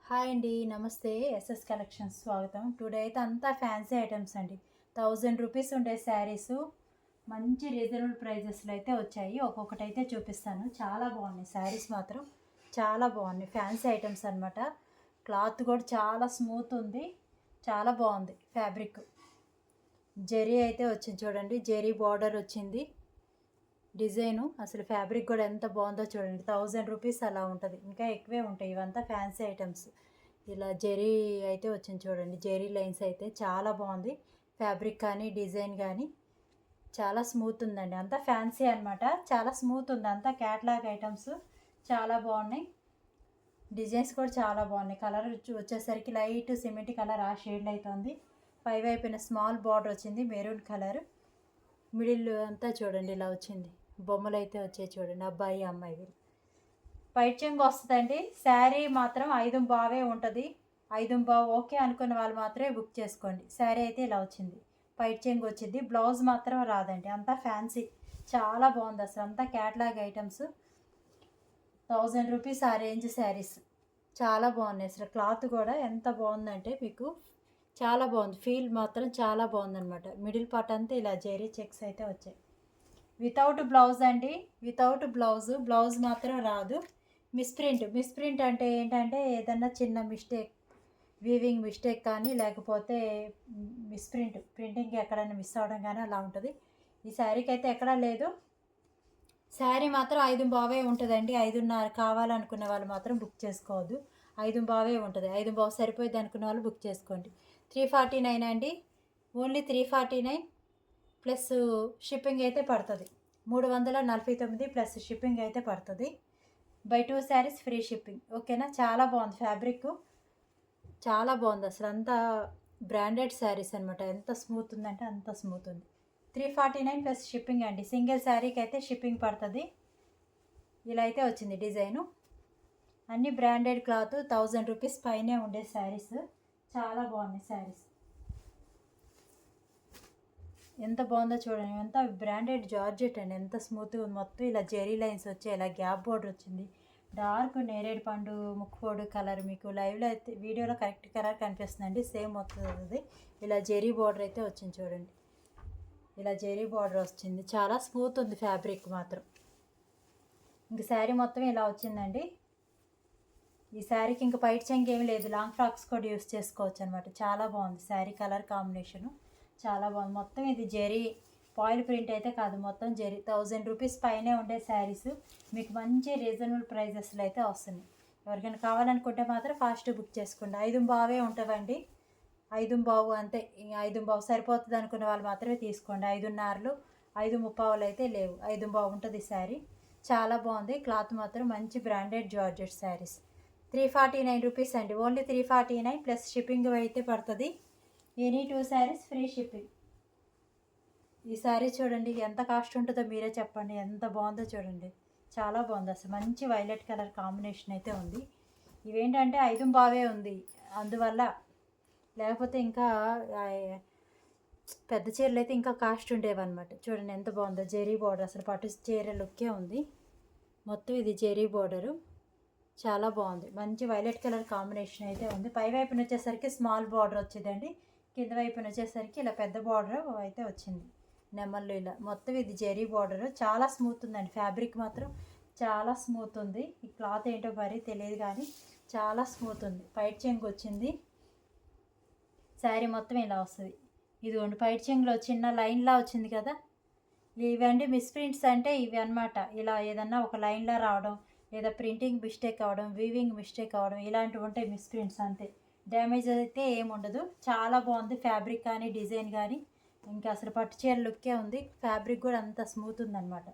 Hi అండి, నమస్తే. SS collections స్వాగతం. టుడే అయితే అంతా ఫ్యాన్సీ ఐటమ్స్ అండి. 1000 రూపీస్ ఉండే శారీస్ మంచి రీజనబుల్ ప్రైజెస్లో అయితే వచ్చాయి. ఒక్కొక్కటి అయితే చూపిస్తాను. చాలా బాగున్నాయి శారీస్ మాత్రం, చాలా బాగున్నాయి. ఫ్యాన్సీ ఐటమ్స్ అనమాట. క్లాత్ కూడా చాలా స్మూత్ ఉంది, చాలా బాగుంది. ఫ్యాబ్రిక్ జెరీ అయితే వచ్చింది చూడండి, జెరీ బార్డర్ వచ్చింది. డిజైను అసలు ఫ్యాబ్రిక్ కూడా ఎంత బాగుందో చూడండి. 1000 రూపీస్ అలా ఉంటుంది, ఇంకా ఎక్కువే ఉంటాయి. ఇవంతా ఫ్యాన్సీ ఐటమ్స్. ఇలా జెరీ అయితే వచ్చింది చూడండి, జెరీ లైన్స్ అయితే చాలా బాగుంది. ఫ్యాబ్రిక్ కానీ డిజైన్ కానీ చాలా స్మూత్ ఉందండి. అంతా ఫ్యాన్సీ అనమాట, చాలా స్మూత్ ఉంది. అంతా క్యాట్లాగ్ ఐటమ్స్ చాలా బాగున్నాయి. డిజైన్స్ కూడా చాలా బాగున్నాయి. కలర్ వచ్చేసరికి లైట్ సిమెంట్ కలర్ ఆ షేడ్ అవుతుంది. పై వైపున స్మాల్ బార్డర్ వచ్చింది, మెరూన్ కలర్. మిడిల్ అంతా చూడండి ఇలా వచ్చింది. బొమ్మలు అయితే వచ్చాయి చూడండి, అబ్బాయి అమ్మాయి వీళ్ళు. పైట్ చెంగు వస్తుందండి. శారీ మాత్రం 5 బావే ఉంటుంది. 5 బావు ఓకే అనుకున్న వాళ్ళు మాత్రమే బుక్ చేసుకోండి. శారీ అయితే ఇలా వచ్చింది, పైట్ చెంగు వచ్చింది. బ్లౌజ్ మాత్రం రాదండి. అంతా ఫ్యాన్సీ, చాలా బాగుంది. అసలు అంతా క్యాట్లాగ్ ఐటమ్స్. 1000 రూపీస్ ఆ రేంజ్ శారీస్ చాలా బాగున్నాయి. అసలు క్లాత్ కూడా ఎంత బాగుందంటే మీకు చాలా బాగుంది. ఫీల్ మాత్రం చాలా బాగుందన్నమాట. మిడిల్ పార్ట్ అంతా ఇలా జెరీ చెక్స్ అయితే వచ్చాయి. వితౌట్ బ్లౌజ్ అండి, వితౌట్ బ్లౌజ్ మాత్రం రాదు. మిస్ప్రింట్ అంటే ఏంటంటే ఏదన్నా చిన్న మిస్టేక్, వీవింగ్ మిస్టేక్ కానీ లేకపోతే ప్రింటింగ్ ఎక్కడైనా మిస్ అవ్వడం కానీ అలా ఉంటుంది. ఈ శారీకి అయితే ఎక్కడా లేదు. శారీ మాత్రం 5 బావే ఉంటుందండి. 5.5 కావాలనుకునే వాళ్ళు మాత్రం బుక్ చేసుకోవద్దు. 5 బావే ఉంటుంది. 5 బావు సరిపోయింది అనుకునే వాళ్ళు బుక్ చేసుకోండి. 349 అండి, ఓన్లీ 349 ప్లస్ షిప్పింగ్ అయితే పడుతుంది. 349 ప్లస్ షిప్పింగ్ అయితే పడుతుంది. By 2 saris free shipping. ఓకేనా. చాలా బాగుంది ఫ్యాబ్రిక్, చాలా బాగుంది. అసలు అంతా బ్రాండెడ్ శారీస్ అనమాట. ఎంత స్మూత్ ఉందంటే అంత స్మూత్ ఉంది. 349 ప్లస్ షిప్పింగ్ అండి. సింగిల్ శారీకి అయితే షిప్పింగ్ పడుతుంది. ఇలా అయితే వచ్చింది డిజైను. అన్ని బ్రాండెడ్ క్లాత్, 1000 రూపీస్ పైనే ఉండే శారీస్. చాలా బాగున్నాయి శారీస్. ఎంత బాగుందో చూడండి. ఎంత బ్రాండెడ్ జార్జెట్ అండి, ఎంత స్మూత్గా ఉంది. మొత్తం ఇలా జెరీ లైన్స్ వచ్చాయి, ఇలా గ్యాప్ బోర్డర్ వచ్చింది. డార్క్ నేరేడు పండు ముక్కుపోడు కలర్ మీకు లైవ్లో అయితే, వీడియోలో కరెక్ట్ కలర్ కనిపిస్తుందండి. సేమ్ వస్తుంది. ఇలా జెరీ బార్డర్ అయితే వచ్చింది చూడండి, ఇలా జెరీ బార్డర్ వచ్చింది. చాలా స్మూత్ ఉంది ఫ్యాబ్రిక్ మాత్రం. ఇంక శారీ మొత్తం ఇలా వచ్చిందండి. ఈ శారీకి ఇంకా పైట్ చెంగు ఏమీ లేదు. లాంగ్ ఫ్రాక్స్ కూడా యూస్ చేసుకోవచ్చు అనమాట. చాలా బాగుంది శారీ కలర్ కాంబినేషను, చాలా బాగుంది. మొత్తం ఇది జెరీ పాయిల్ ప్రింట్ అయితే కాదు, మొత్తం జెరీ. 1000 రూపీస్ పైనే ఉండే శారీస్ మీకు మంచి రీజనబుల్ ప్రైజెస్లో అయితే వస్తున్నాయి. ఎవరికైనా కావాలనుకుంటే మాత్రం ఫాస్ట్ బుక్ చేసుకోండి. 5 బావే ఉంటుందండి. 5 బావు అంతే. 5 బావు సరిపోతుంది అనుకునే వాళ్ళు మాత్రమే తీసుకోండి. 5.5 5.35 అయితే లేవు. 5 బావు ఉంటుంది శారీ. చాలా బాగుంది. క్లాత్ మాత్రం మంచి బ్రాండెడ్ జార్జెట్ శారీస్. 349 రూపీస్ అండి, ఓన్లీ 349 ప్లస్ షిప్పింగ్ అయితే పడుతుంది. Any 2 saris free shipping. ఈ శారీ చూడండి ఎంత కాస్ట్ ఉంటుందో మీరే చెప్పండి. ఎంత బాగుందో చూడండి, చాలా బాగుంది. అసలు మంచి వైలెట్ కలర్ కాంబినేషన్ అయితే ఉంది. ఇవేంటంటే 5 బావే ఉంది అందువల్ల, లేకపోతే ఇంకా పెద్ద చీరలు అయితే ఇంకా కాస్ట్ ఉండేవన్నమాట. చూడండి ఎంత బాగుందో జెరీ బార్డర్. అసలు పట్టు చీర లుక్కే ఉంది. మొత్తం ఇది జెరీ బార్డరు, చాలా బాగుంది. మంచి వైలెట్ కలర్ కాంబినేషన్ అయితే ఉంది. పై వైపున వచ్చేసరికి స్మాల్ బార్డర్ వచ్చిందండి, కింద వైపున వచ్చేసరికి ఇలా పెద్ద బార్డర్ అయితే వచ్చింది నెమళ్ళు. ఇలా మొత్తం ఇది జెరీ బార్డర్. చాలా స్మూత్ ఉందండి ఫ్యాబ్రిక్ మాత్రం, చాలా స్మూత్ ఉంది. ఈ క్లాత్ ఏంటో మరీ తెలియదు కానీ చాలా స్మూత్ ఉంది. పైట్ చెంగు వచ్చింది. శారీ మొత్తం ఇలా వస్తుంది. ఇదిగోండి పైట్ చెంగులో చిన్న లైన్లా వచ్చింది కదా, ఇవండి మిస్ప్రింట్స్ అంటే ఇవి అనమాట. ఇలా ఏదన్నా ఒక లైన్లా రావడం, లేదా ప్రింటింగ్ మిస్టేక్ అవ్వడం, వీవింగ్ మిస్టేక్ అవ్వడం, ఇలాంటివి ఉంటాయి మిస్ప్రింట్స్ అంతే. డ్యామేజ్ అయితే ఏముండదు. చాలా బాగుంది ఫ్యాబ్రిక్ కానీ డిజైన్ కానీ. ఇంకా అసలు పట్టు చీర లుక్కే ఉంది. ఫ్యాబ్రిక్ కూడా అంత స్మూత్ ఉందన్నమాట.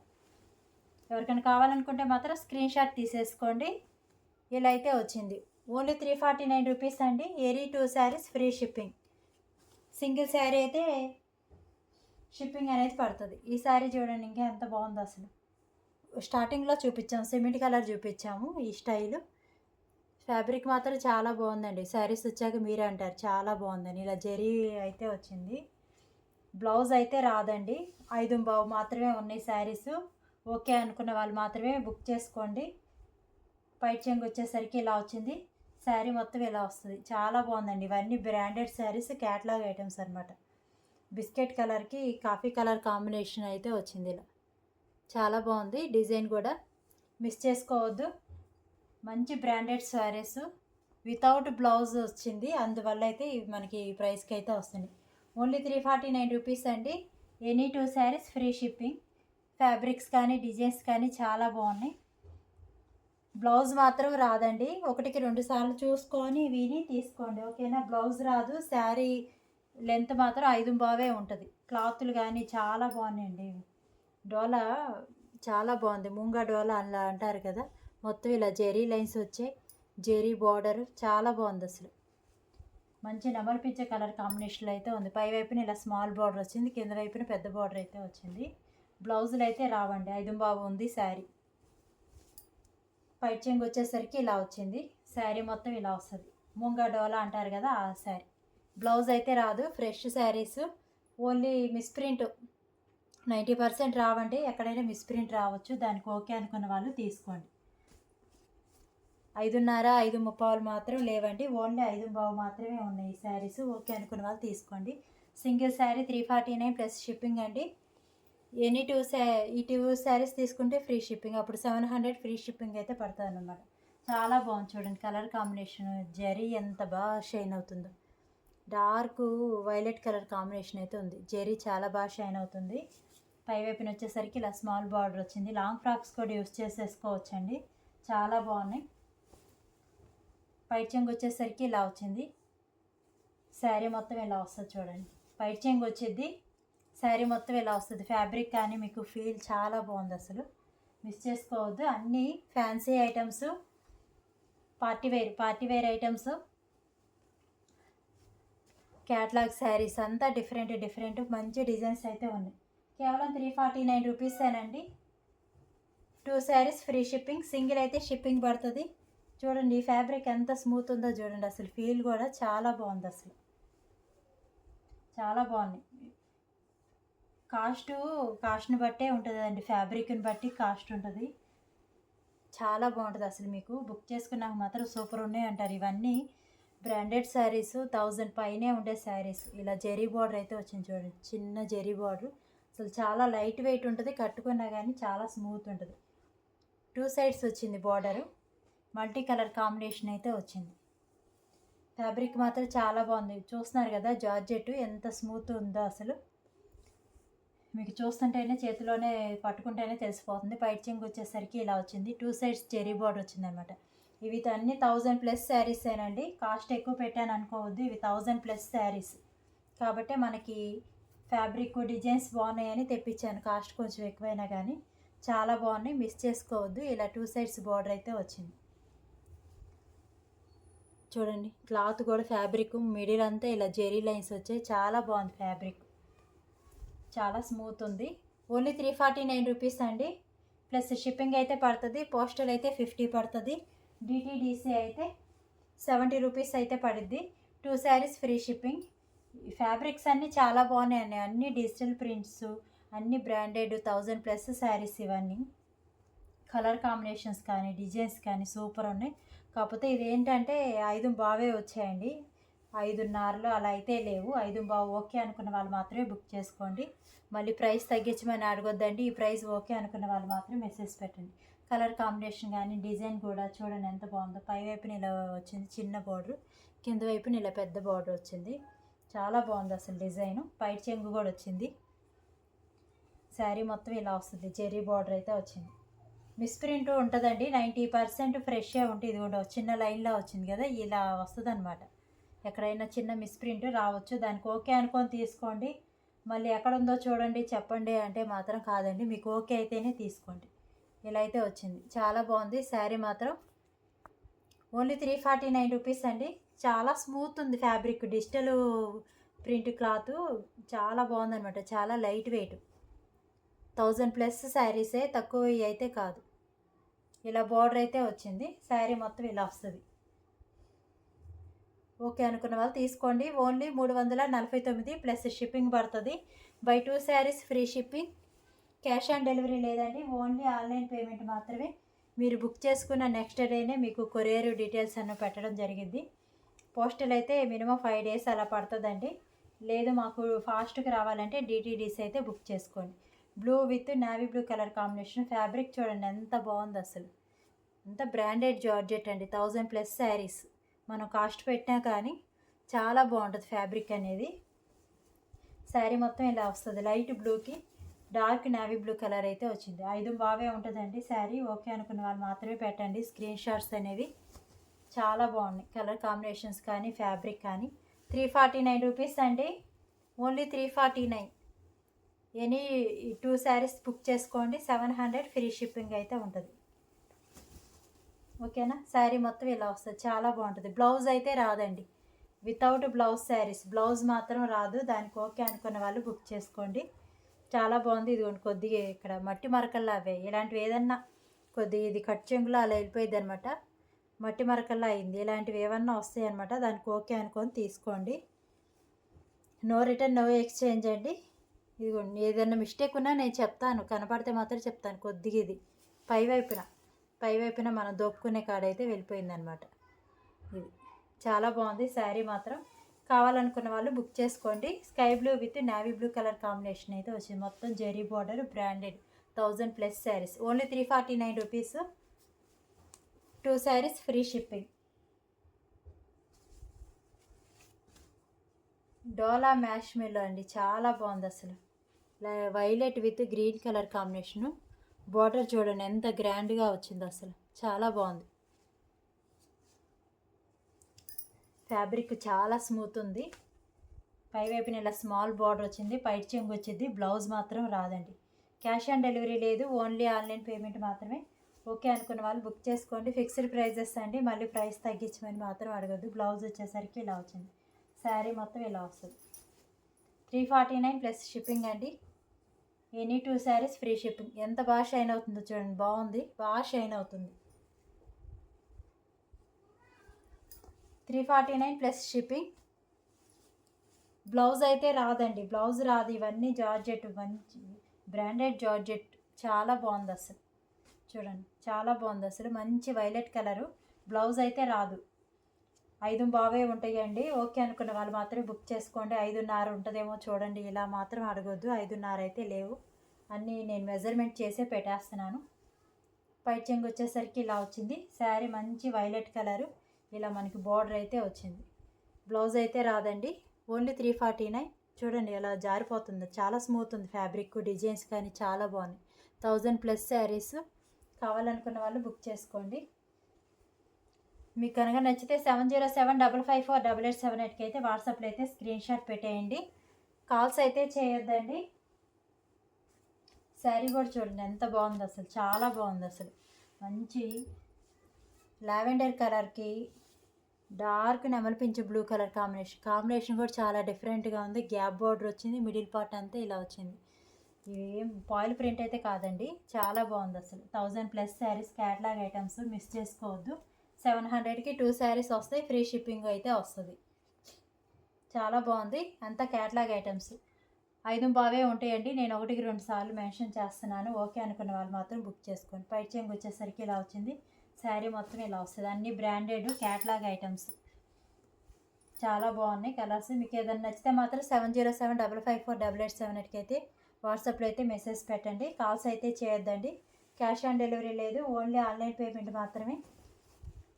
ఎవరికైనా కావాలనుకుంటే మాత్రం స్క్రీన్ షాట్ తీసేసుకోండి. ఇలా అయితే వచ్చింది. ఓన్లీ 349 రూపీస్ అండి. Any 2 saris free shipping. Single sari అయితే షిప్పింగ్ అనేది పడుతుంది. ఈ శారీ చూడండి ఇంకా ఎంత బాగుందో అసలు. స్టార్టింగ్లో చూపించాము, సిమెంట్ కలర్ చూపించాము. ఈ స్టైలు ఫ్యాబ్రిక్ మాత్రం చాలా బాగుందండి. శారీస్ వచ్చాక మీరే అంటారు చాలా బాగుందని. ఇలా జెరీ అయితే వచ్చింది. బ్లౌజ్ అయితే రాదండి. 5 బావు మాత్రమే ఉన్నాయి శారీస్. ఓకే అనుకున్న వాళ్ళు మాత్రమే బుక్ చేసుకోండి. పైట్ చెంగు వచ్చేసరికి ఇలా వచ్చింది. శారీ మొత్తం ఇలా వస్తుంది. చాలా బాగుందండి. ఇవన్నీ బ్రాండెడ్ శారీస్, క్యాటలాగ్ ఐటమ్స్ అనమాట. బిస్కెట్ కలర్కి కాఫీ కలర్ కాంబినేషన్ అయితే వచ్చింది ఇలా. చాలా బాగుంది డిజైన్ కూడా, మిస్ చేసుకోవద్దు. మంచి బ్రాండెడ్ శారీస్ వితౌట్ బ్లౌజ్ వచ్చింది, అందువల్ల అయితే ఇవి మనకి ఈ ప్రైస్కి అయితే వస్తుంది. ఓన్లీ 349 రూపీస్ అండి. Any 2 saris free shipping. Fabrics కానీ డిజైన్స్ కానీ చాలా బాగున్నాయి. బ్లౌజ్ మాత్రం రాదండి, 1-2 సార్లు చూసుకొని విని తీసుకోండి, ఓకేనా. బ్లౌజ్ రాదు. శారీ లెంత్ మాత్రం 5 ఉంటుంది. క్లాతులు కానీ చాలా బాగున్నాయండి. డోలా చాలా బాగుంది, ముంగా డోలా అలా అంటారు కదా, మొత్తం ఇలా జెరీ లైన్స్ వచ్చాయి, జెరీ బార్డర్ చాలా బాగుంది అసలు. మంచి నెమలి పింఛ కలర్ కాంబినేషన్లో అయితే ఉంది. పై వైపున ఇలా స్మాల్ బార్డర్ వచ్చింది, కింద వైపున పెద్ద బార్డర్ అయితే వచ్చింది. బ్లౌజులు అయితే రావండి, 5 ఉంది శారీ. పైట్ చెంగు వచ్చేసరికి ఇలా వచ్చింది. శారీ మొత్తం ఇలా వస్తుంది, ముంగా డోలా అంటారు కదా ఆ శారీ. బ్లౌజ్ అయితే రాదు. ఫ్రెష్ శారీస్, ఓన్లీ మిస్ప్రింట్ 90% రావండి. ఎక్కడైనా మిస్ప్రింట్ రావచ్చు, దానికి ఓకే అనుకున్న వాళ్ళు తీసుకోండి. 5:30, 5:30 మాత్రం లేవండి, ఓన్లీ 5:15 మాత్రమే ఉన్నాయి ఈ శారీస్. ఓకే అనుకున్న వాళ్ళు తీసుకోండి. సింగిల్ శారీ 349 ప్లస్ షిప్పింగ్ అండి. ఎనీ ఈ 2 శారీస్ తీసుకుంటే ఫ్రీ షిప్పింగ్, అప్పుడు 700 ఫ్రీ షిప్పింగ్ అయితే పడుతుంది అన్నమాట. చాలా బాగుంది చూడండి, కలర్ కాంబినేషన్ జరీ ఎంత బాగా షైన్ అవుతుందో. డార్క్ వైలెట్ కలర్ కాంబినేషన్ అయితే ఉంది, జరీ చాలా బాగా షైన్ అవుతుంది. పై వైపున వచ్చేసరికి ఇలా స్మాల్ బార్డర్ వచ్చింది. లాంగ్ ఫ్రాక్స్ కూడా యూస్ చేసేసుకోవచ్చండి, చాలా బాగున్నాయి. పైట్ చెంగు వచ్చేసరికి ఇలా వచ్చింది. శారీ మొత్తం ఇలా వస్తుంది చూడండి, పైట్ చెంగు వచ్చింది, శారీ మొత్తం ఇలా వస్తుంది. ఫ్యాబ్రిక్ కానీ మీకు ఫీల్ చాలా బాగుంది అసలు, మిస్ చేసుకోవద్దు. అన్నీ fancy items, party wear items, catalogue sarees అంతా డిఫరెంట్ మంచి డిజైన్స్ అయితే ఉన్నాయి. కేవలం 349 రూపీసేనండి. 2 శారీస్ ఫ్రీ షిప్పింగ్, సింగిల్ అయితే షిప్పింగ్ పడుతుంది. చూడండి ఈ ఫ్యాబ్రిక్ ఎంత స్మూత్ ఉందో చూడండి, అసలు ఫీల్ కూడా చాలా బాగుంది అసలు, చాలా బాగుంది. కాస్ట్ని బట్టే ఉంటుంది అండి, ఫ్యాబ్రిక్ని బట్టి కాస్ట్ ఉంటుంది. చాలా బాగుంటుంది అసలు. మీకు బుక్ చేసుకున్నాక మాత్రం సూపర్ ఉన్నాయి అంటారు. ఇవన్నీ బ్రాండెడ్ శారీస్, 1000 పైనే ఉండే శారీస్. ఇలా జెరీ బార్డర్ అయితే వచ్చింది చూడండి, చిన్న జెరీ బార్డర్. అసలు చాలా లైట్ వెయిట్ ఉంటుంది, కట్టుకున్నా కానీ చాలా స్మూత్ ఉంటుంది. 2 సైడ్స్ వచ్చింది బార్డరు, మల్టీ కలర్ కాంబినేషన్ అయితే వచ్చింది. ఫ్యాబ్రిక్ మాత్రం చాలా బాగుంది. చూస్తున్నారు కదా జార్జెట్ ఎంత స్మూత్ ఉందో అసలు, మీకు చూస్తుంటేనే చేతిలోనే పట్టుకుంటేనే తెలిసిపోతుంది. పైట్ చెంగు వచ్చేసరికి ఇలా వచ్చింది. 2 సైడ్స్ జెరీ బార్డర్ వచ్చింది అనమాట. ఇవి అన్ని 1000+ శారీసేనండి, కాస్ట్ ఎక్కువ పెట్టాను అనుకోవద్దు. ఇవి 1000+ శారీస్ కాబట్టి మనకి ఫ్యాబ్రిక్ డిజైన్స్ బాగున్నాయని తెప్పించాను. కాస్ట్ కొంచెం ఎక్కువైనా కానీ చాలా బాగున్నాయి, మిస్ చేసుకోవద్దు. ఇలా 2 సైడ్స్ బార్డర్ అయితే వచ్చింది చూడండి. క్లాత్ కూడా ఫ్యాబ్రిక్ మిడిల్ అంతా ఇలా జెరీ లైన్స్ వచ్చాయి, చాలా బాగుంది. ఫ్యాబ్రిక్ చాలా స్మూత్ ఉంది. ఓన్లీ 349 రూపీస్ అండి, ప్లస్ షిప్పింగ్ అయితే పడుతుంది. పోస్టల్ అయితే 50 పడుతుంది, డిటీడీసీ అయితే 70 రూపీస్ అయితే పడుద్ది. 2 శారీస్ ఫ్రీ షిప్పింగ్. ఈ ఫ్యాబ్రిక్స్ అన్నీ చాలా బాగున్నాయండి, అన్నీ డిజిటల్ ప్రింట్స్, అన్నీ బ్రాండెడ్ 1000+ శారీస్. ఇవన్నీ కలర్ కాంబినేషన్స్ కానీ డిజైన్స్ కానీ సూపర్ ఉన్నాయి. కాకపోతే ఇది ఏంటంటే 5:15 వచ్చాయండి, 5:30లో అలా అయితే లేవు. 5:15 ఓకే అనుకున్న వాళ్ళు మాత్రమే బుక్ చేసుకోండి. మళ్ళీ ప్రైస్ తగ్గించమని అడగొద్దండి, ఈ ప్రైస్ ఓకే అనుకున్న వాళ్ళు మాత్రమే మెసేజ్ పెట్టండి. కలర్ కాంబినేషన్ కానీ డిజైన్ కూడా చూడండి ఎంత బాగుందో. పై వైపున ఇలా వచ్చింది చిన్న బార్డర్, కింద వైపున ఇలా పెద్ద బార్డర్ వచ్చింది, చాలా బాగుంది అసలు డిజైను. పైట్ చెంగు కూడా వచ్చింది. శారీ మొత్తం ఇలా వస్తుంది, జెరీ బార్డర్ అయితే వచ్చింది. మిస్ప్రింట్ ఉంటుందండి, 90% ఫ్రెష్గా ఉంటుంది. ఇది కూడా చిన్న లైన్లో వచ్చింది కదా, ఇలా వస్తుంది అనమాట. ఎక్కడైనా చిన్న మిస్ప్రింట్ రావచ్చు, దానికి ఓకే అనుకొని తీసుకోండి. మళ్ళీ ఎక్కడ ఉందో చూడండి చెప్పండి అంటే మాత్రం కాదండి, మీకు ఓకే అయితేనే తీసుకోండి. ఇలా అయితే వచ్చింది, చాలా బాగుంది శారీ మాత్రం. ఓన్లీ 349 రూపీస్ అండి. చాలా స్మూత్ ఉంది ఫ్యాబ్రిక్, డిజిటల్ ప్రింట్ క్లాత్ చాలా బాగుందనమాట, చాలా లైట్ వెయిట్. 1000+ శారీసే, తక్కువ అయితే కాదు. ఇలా బార్డర్ అయితే వచ్చింది, శారీ మొత్తం ఇలా వస్తుంది. ఓకే అనుకున్న వాళ్ళు తీసుకోండి. ఓన్లీ 349 ప్లస్ షిప్పింగ్ పడుతుంది. By 2 saris free shipping. Cash on delivery లేదండి, ఓన్లీ ఆన్లైన్ పేమెంట్ మాత్రమే. మీరు బుక్ చేసుకున్న నెక్స్ట్ డేనే మీకు కొరియర్ డీటెయిల్స్ అన్నీ పెట్టడం జరిగింది. పోస్టల్ అయితే మినిమం 5 days అలా పడుతుందండి. లేదు మాకు ఫాస్ట్గా రావాలంటే డిటీడీసీ అయితే బుక్ చేసుకోండి. Blue with navy blue colour combination. Fabric చూడండి ఎంత బాగుంది అసలు. అంత బ్రాండెడ్ జార్జెట్ అండి. 1000+ శారీస్ మనం కాస్ట్ పెట్టినా కానీ చాలా బాగుంటుంది ఫ్యాబ్రిక్ అనేది. శారీ మొత్తం ఇలా వస్తుంది. లైట్ బ్లూకి డార్క్ నావీ బ్లూ కలర్ అయితే వచ్చింది. 5 బావే ఉంటుందండి శారీ. ఓకే అనుకున్న వాళ్ళు మాత్రమే పెట్టండి స్క్రీన్ షాట్స్ అనేవి. చాలా బాగున్నాయి కలర్ కాంబినేషన్స్ కానీ ఫ్యాబ్రిక్ కానీ. 349 రూపీస్ అండి. ఓన్లీ 349. ఎనీ 2 శారీస్ బుక్ చేసుకోండి. 700 ఫ్రీ షిప్పింగ్ అయితే ఉంటుంది. ఓకేనా. శారీ మొత్తం ఇలా వస్తుంది. చాలా బాగుంటుంది. బ్లౌజ్ అయితే రాదండి. Without blouse saris. బ్లౌజ్ మాత్రం రాదు. దానికి ఓకే అనుకున్న వాళ్ళు బుక్ చేసుకోండి. చాలా బాగుంది. ఇదిగోండి కొద్దిగా ఇక్కడ మట్టి మరకల్లా అవే ఇలాంటివి ఏదన్నా కొద్దిగా ఇది కట్ చెంగులో అలా వెళ్ళిపోయింది అనమాట. మట్టి మరకల్లా అయింది. ఇలాంటివి ఏమన్నా వస్తాయి అనమాట. దానికి ఓకే అనుకొని తీసుకోండి. నో రిటర్న్ నో ఎక్స్చేంజ్ అండి. ఇదిగోండి ఏదైనా మిస్టేక్ ఉన్నా నేను చెప్తాను. కనపడితే మాత్రం చెప్తాను. కొద్దిగా ఇది పైవైపున మనం దోపుకునే కాడైతే వెళ్ళిపోయిందనమాట. ఇది చాలా బాగుంది శారీ మాత్రం. కావాలనుకున్న వాళ్ళు బుక్ చేసుకోండి. Sky blue with navy blue colour combination అయితే వచ్చింది. మొత్తం zari border branded 1000+ saris. Only 349 rupees. 2 saris free shipping. డోలా మ్యాష్ మెల్లో అండి. చాలా బాగుంది అసలు. Violet with green colour combination. Border చూడండి ఎంత గ్రాండ్గా వచ్చింది అసలు. చాలా బాగుంది. ఫ్యాబ్రిక్ చాలా స్మూత్ ఉంది. పైవైపున ఇలా స్మాల్ బార్డర్ వచ్చింది. పైట్ చెంగు వచ్చింది. బ్లౌజ్ మాత్రం రాదండి. క్యాష్ ఆన్ డెలివరీ లేదు. ఓన్లీ ఆన్లైన్ పేమెంట్ మాత్రమే. ఓకే అనుకున్న వాళ్ళు బుక్ చేసుకోండి. ఫిక్స్డ్ ప్రైజెస్ అండి. మళ్ళీ ప్రైస్ తగ్గించమని మాత్రం అడగద్దు. బ్లౌజ్ వచ్చేసరికి ఇలా వచ్చింది. శారీ మొత్తం ఇలా వస్తుంది. 349 షిప్పింగ్ అండి. Any 2 saris free shipping. ఎంత బాగా షైన్ అవుతుందో చూడండి. బాగుంది. బాగా షైన్ అవుతుంది. 349 షిప్పింగ్. బ్లౌజ్ అయితే రాదండి. బ్లౌజ్ రాదు. ఇవన్నీ జార్జెట్, మంచి బ్రాండెడ్ జార్జెట్. చాలా బాగుంది అసలు. చూడండి చాలా బాగుంది అసలు. మంచి వైలెట్ కలరు. బ్లౌజ్ అయితే రాదు. 5 బావే ఉంటాయండి. ఓకే అనుకున్న వాళ్ళు మాత్రమే బుక్ చేసుకోండి. 5.5 ఉంటుందేమో చూడండి. ఇలా మాత్రం అడగొద్దు. 5.5 అయితే లేవు. అన్నీ నేను మెజర్మెంట్ చేసే పెట్టేస్తున్నాను. పై చెంగు వచ్చేసరికి ఇలా వచ్చింది. శారీ మంచి వైలెట్ కలరు. ఇలా మనకి బార్డర్ అయితే వచ్చింది. బ్లౌజ్ అయితే రాదండి. ఓన్లీ 349. చూడండి ఎలా జారిపోతుంది. చాలా స్మూత్ ఉంది ఫ్యాబ్రిక్. డిజైన్స్ కానీ చాలా బాగున్నాయి. 1000+ శారీస్. కావాలనుకున్న వాళ్ళు బుక్ చేసుకోండి. మీకు కనుక నచ్చితే 7075548878కి అయితే వాట్సాప్లో అయితే స్క్రీన్ షాట్ పెట్టేయండి. కాల్స్ అయితే చేయొద్దండి. శారీ కూడా చూడండి ఎంత బాగుంది అసలు. చాలా బాగుంది అసలు. మంచి లావెండర్ కలర్కి డార్క్ నెమలిపించు బ్లూ కలర్ కాంబినేషన్ కూడా చాలా డిఫరెంట్గా ఉంది. గ్యాప్ బార్డర్ వచ్చింది. మిడిల్ పార్ట్ అంతా ఇలా వచ్చింది. ఏం పాయిల్ ప్రింట్ అయితే కాదండి. చాలా బాగుంది అసలు. 1000+ శారీస్. క్యాటలాగ్ ఐటమ్స్ మిస్ చేసుకోవద్దు. 700కి 2 శారీస్ వస్తాయి. ఫ్రీ షిప్పింగ్ అయితే వస్తుంది. చాలా బాగుంది. అంతా క్యాటలాగ్ ఐటమ్స్. 5 బావే ఉంటాయండి. నేను 1కి 2 సార్లు మెన్షన్ చేస్తున్నాను. ఓకే అనుకున్న వాళ్ళు మాత్రం బుక్ చేసుకోండి. పై చెంగు వచ్చేసరికి ఇలా వచ్చింది. శారీ మొత్తం ఇలా వస్తుంది. అన్ని బ్రాండెడ్ క్యాటలాగ్ ఐటమ్స్. చాలా బాగున్నాయి కలర్స్. మీకు ఏదైనా నచ్చితే మాత్రం 7075548878కి అయితే వాట్సాప్లో అయితే మెసేజ్ పెట్టండి. కాల్స్ అయితే చేయొద్దండి. క్యాష్ ఆన్ డెలివరీ లేదు. ఓన్లీ ఆన్లైన్ పేమెంట్ మాత్రమే.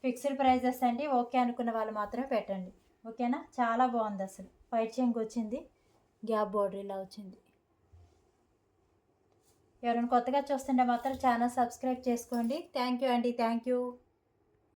ఫిక్స్డ్ ప్రైజెస్ అండి. ఓకే అనుకున్న వాళ్ళు మాత్రమే పెట్టండి. ఓకేనా. చాలా బాగుంది అసలు. వైట్ చెంగు వచ్చింది. గ్యాప్ బార్డర్ ఇలా వచ్చింది. ఎవరైనా కొత్తగా చూస్తుంటే మాత్రం ఛానల్ సబ్స్క్రైబ్ చేసుకోండి. థ్యాంక్ యూ అండి. Thank you.